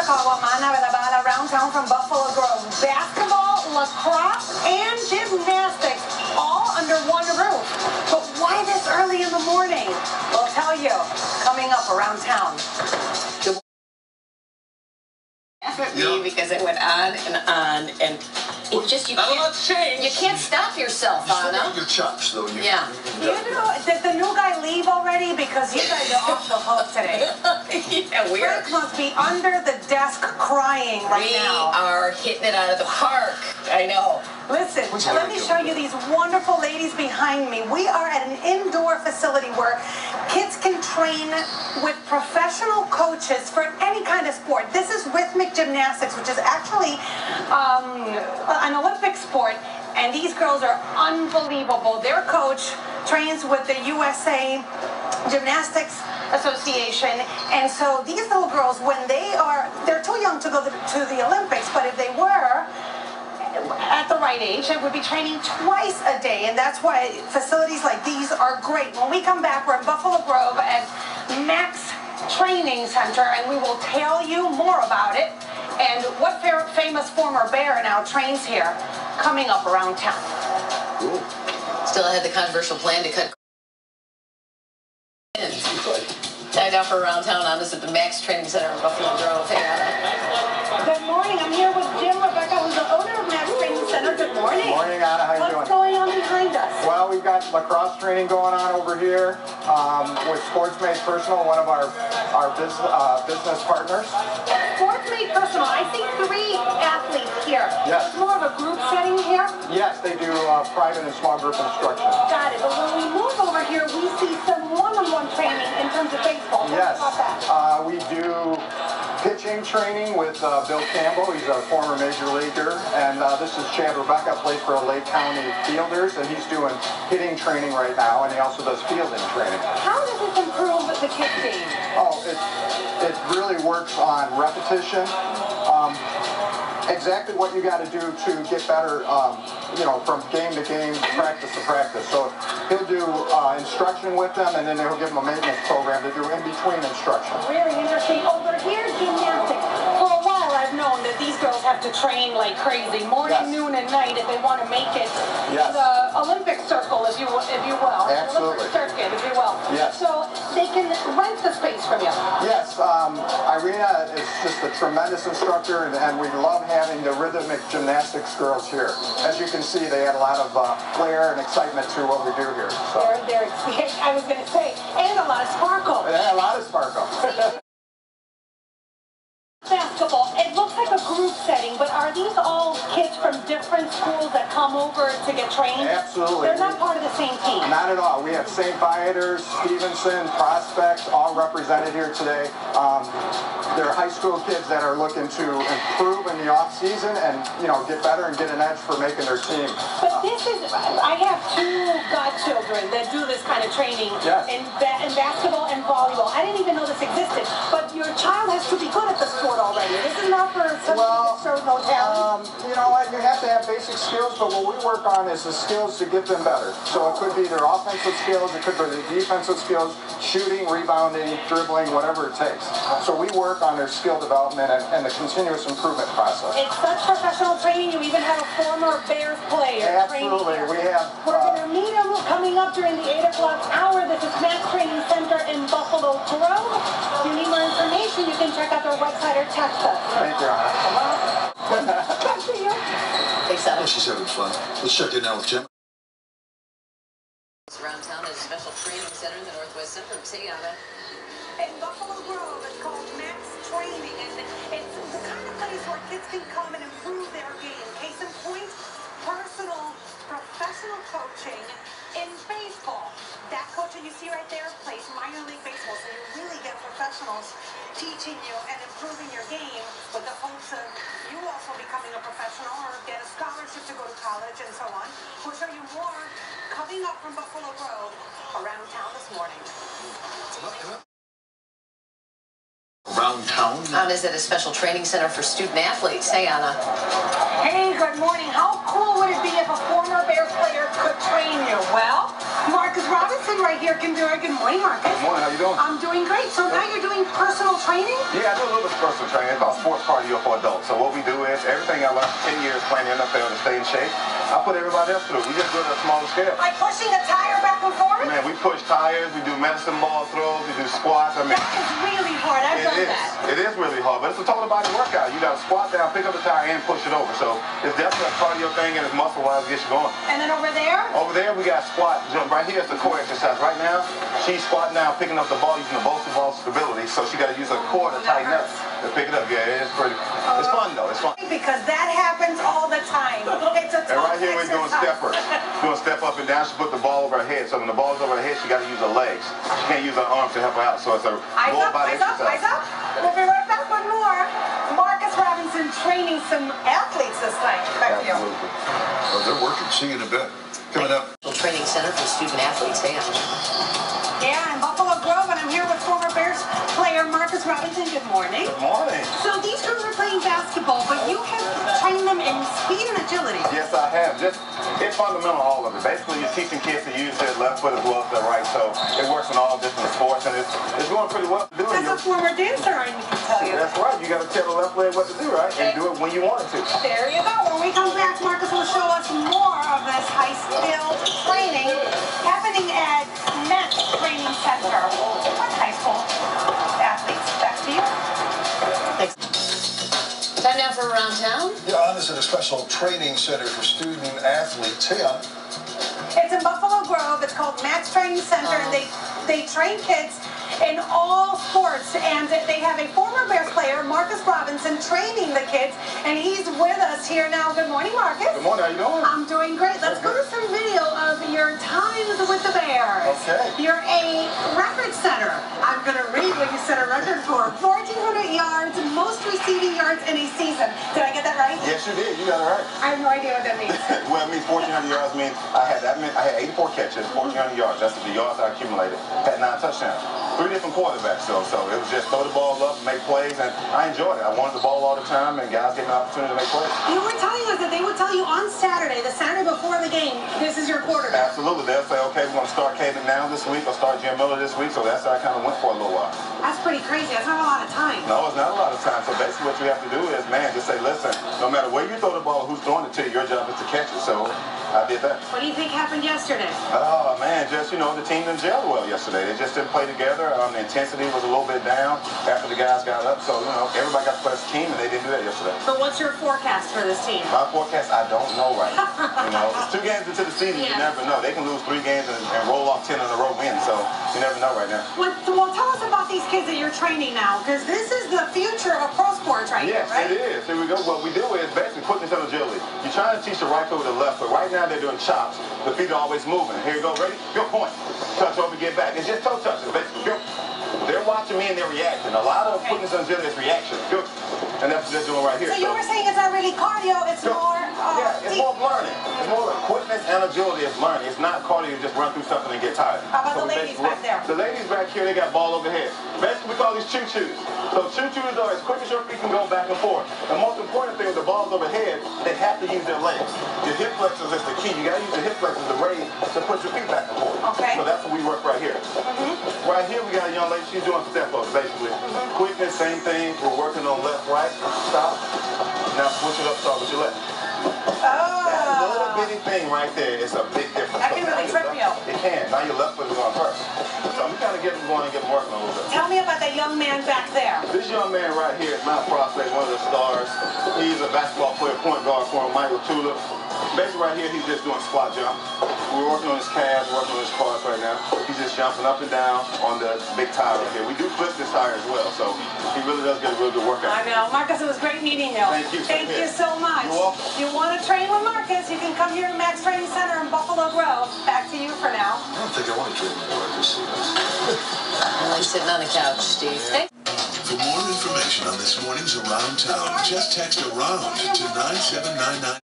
Caguamana with a ball around town from Buffalo Grove. Basketball, lacrosse, and gymnastics all under one roof. But why this early in the morning? We'll tell you coming up around town. Me because it went on and it just you can't stop yourself, Anna. Your chops, though. Yeah. Did the new guy leave already? Because you guys are off the hook today. Yeah, Frank must be under the desk crying right now. We are hitting it out of the park. I know. Listen, let me show you these wonderful ladies behind me. We are at an indoor facility where kids can train with professional coaches for any kind of sport. This is rhythmic gymnastics, which is actually an Olympic sport, and these girls are unbelievable. Their coach trains with the USA Gymnastics Association, and so these little girls, when they're too young to go to the Olympics, but if they were at the right age, it would be training twice a day, and that's why facilities like these are great. When we come back, we're in Buffalo Grove at Max Training Center, and we will tell you more about it and what famous former Bear now trains here coming up around town. Cool. Still had the controversial plan to cut tied out for around town on us at the Max Training Center in Buffalo Grove. Hey, Anna. Good morning. I'm here with Jim Rebecca, who's the owner of Max Training Center. Good morning. Good morning, Anna. How you doing? What's going on behind us? Well, we've got lacrosse training going on over here with Sports Made Personal, one of our business partners. Sports Made Personal. I see 3 athletes here. Yes. It's more of a group setting here? Yes, they do private and small group instruction. Got it. But when we move over here, we see some one-on-one training in terms of baseball. Yes. Tell us about that. We do pitching training with Bill Campbell. He's a former major leaguer. And this is Chad Rebecca, plays for Lake County Fielders, and he's doing hitting training right now, and he also does fielding training. How does this improve the kids' game? Oh, it really works on repetition. Exactly what you got to do to get better, from game to game, practice to practice. So he'll do instruction with them, and then he'll give them a maintenance program to do in between instruction. Really interesting. Over here, gymnastics. For a while, I've known that these girls have to train like crazy, morning, Yes. noon, and night if they want to make it Yes. to the Olympic circle, if you will. Absolutely. Olympic circuit, if you will. Yes. So they can rent the space from you. Yes, Irina is just a tremendous instructor, and we love having the rhythmic gymnastics girls here. As you can see, they add a lot of flair and excitement to what we do here. So. I was going to say, and a lot of sparkle. And a lot of sparkle. Basketball, it looks like a group setting, but are these all kids from different schools that come over to get trained? Absolutely. They're not part of the same team. Not at all. We have St. Viator's, Stevenson, Prospects, all represented here today. They're high school kids that are looking to improve in the off season and get better and get an edge for making their team. But I have 2 godchildren that do this kind of training in basketball and volleyball. I didn't even know this existed. But your child has to be good at the sport already. This is not for somebody that shows no talent. You know what? You have to have basic skills, but what we work on is the skills to get them better. So it could be their offensive skills, it could be their defensive skills, shooting, rebounding, dribbling, whatever it takes. So we work on their skill development and the continuous improvement process. It's such professional training. You even have a former Bears player Absolutely. training here. We have. We're going to meet him coming up during the 8 o'clock hour. This is Max Training Center in Buffalo Grove. If you need more information, you can check out their website or text us. Thank you, Anna. Back to you. Thanks, Anna. She's having fun. Let's check in now with Jim. Around town at a special training center in the Northwest Suburbs. Hey, Anna. In Buffalo Grove, it's called Max Training, and it's the kind of place where kids can come and improve their game. Case in point, personal, professional coaching in baseball. That coaching you see right there plays minor league baseball, so you really get professionals teaching you and improving your game with the hopes of you also becoming a professional or get a scholarship to go to college and so on. We'll show you more coming up from Buffalo Grove around town this morning. Around town? Anna's at a special training center for student athletes. Hey, Anna. Hey, good morning. How cool would it be if a former Bears player could train you? Well, Marcus Robinson right here. Good morning, Marcus. Good morning, how you doing? I'm doing great. So now you're doing personal training? Yeah, I do a little bit of personal training. It's called sports cardio for adults. So what we do is everything I learned for 10 years playing in the NFL to stay in shape, I put everybody else through. We just do it at a smaller scale. Like pushing a tire back and forth? Man, we push tires, we do medicine ball throws, we do squats. I mean, that is really hard. I've done that. It is really hard, but it's a total body workout. You got to squat down, pick up the tire, and push it over. So it's definitely a cardio thing, and it's muscle-wise gets you going. And then over there? Over there, we got squat jump. Right here is the core exercise. Right now, she's squatting down, picking up the ball using the bolster ball stability. So she got to use her core to tighten up to pick it up. Yeah, it's pretty. It's fun though. It's fun. Because that happens all the time. It's a and right here we're doing steppers. Doing step up and down. She put the ball over her head. So when the ball's over her head, she got to use her legs. She can't use her arms to help her out. So it's a lower body exercise. Eyes up. We'll be right back with more. Marcus Robinson training some athletes this time. Back to you. Oh, they're working. See you in a bit. Coming up. Training center for student athletes. Yeah, in Buffalo Grove, and I'm here with former Bears player Marcus Robinson. Good morning. Good morning. So these girls are playing basketball, but you have trained them in speed and agility. Yes, I have. It's fundamental, all of it. Basically, you're teaching kids to use their left foot as well as their right, so it works in all different sports, and it's going pretty well to do it. As a former dancer, I can tell you. That's right. You got to tell the left leg what to do, right? And do it when you want it to. There you go. When we come back, Marcus will show us more of this high-skilled training happening at Met Training Center. What high school athletes? Back to you. Thanks. Time now for Around Town. Yeah, this is a special training center for student athletes. Hey, It's in Buffalo Grove. It's called Matt's Training Center, and they train kids in all sports. And they have a former Bears player, Marcus Robinson, training the kids, and he's with us here now. Good morning, Marcus. Good morning. How you doing? I'm doing great. Let's go to some video of your times with the Bears. Okay. You're a record setter. I'm going to read what you set a record for. 1,400 yards, most receiving yards in a season. Did I get that right? Yes, you did. You got it right. I have no idea what that means. Well, it means 1,400 yards means I had 84 catches, 1,400 yards. That's the yards I accumulated. Had 9 touchdowns. 3 different quarterbacks, though, so it was just throw the ball up, make plays, and I enjoyed it. I wanted the ball all the time, and guys gave me an opportunity to make plays. You were telling us that they would tell you on Saturday, the Saturday before the game, this is your quarterback. Absolutely. They'll say, okay, we're going to start Caden now this week, or start Jim Miller this week, so that's how I kind of went for a little while. That's pretty crazy. That's not a lot of time. No, it's not a lot of time. So basically what you have to do is, man, just say, listen, no matter where you throw the ball, who's throwing it to you, your job is to catch it. So I did that. What do you think happened yesterday? Oh, man, just, the team didn't gel well yesterday. They just didn't play together. The intensity was a little bit down after the guys got up. So, everybody got to play as a team, and they didn't do that yesterday. So what's your forecast for this team? My forecast, I don't know right now. It's 2 games into the season. You never know. They can lose 3 games and roll off 10 in a row wins. So you never know right now. Well, tell us about these kids that you're training now, because this is the future of pro sports right here, right? Yes, it is. Here we go. What we do is basically quickness and agility. You're trying to teach the right foot with the left foot. Right now they're doing chops. The feet are always moving. Here you go. Ready? Go point. Touch over, get back. It's just toe touches. Basically, go. They're watching me and they're reacting. A lot of quickness and agility is reaction. Go. And that's what they're doing right here. So you were saying it's not really cardio, it's more... it's more learning. It's more like quickness and agility is learning. It's not cardio, you just run through something and get tired. How about the ladies back there? The ladies back here, they got ball overhead. Basically, we call these choo-choos. So choo-choos are as quick as your feet can go back and forth. The most important thing with the balls overhead, they have to use their legs. Your hip flexors is the key. You got to use the hip flexors to raise to push your feet back and forth. Okay. So that's what we work right here. Right here, we got a young lady. She's doing step-ups, basically. Quickness, same thing. We're working on left, right, stop. Now switch it up, start with your left. That little bitty thing right there is a big difference. That can really trip you. It can. Now your left foot is going first. So we kind of get them going and get them working a little bit. Tell me about that young man back there. This young man right here is my prospect, one of the stars. He's a basketball player, point guard for him, Michael Tulip. Basically right here, he's just doing squat jump. We're working on his calves, working on his quads right now. He's just jumping up and down on the big tire right here. We do flip this tire as well, so he really does get a real good workout. I know. Marcus, it was great meeting you. Thank you. Thank you so much. You're welcome. You want to train with Marcus, you can come here to Max Training Center in Buffalo Grove. Back to you for now. I don't think I want to train with Marcus. I'm sitting on the couch, Steve. For more information on this morning's Around Town, just text AROUND to 9799.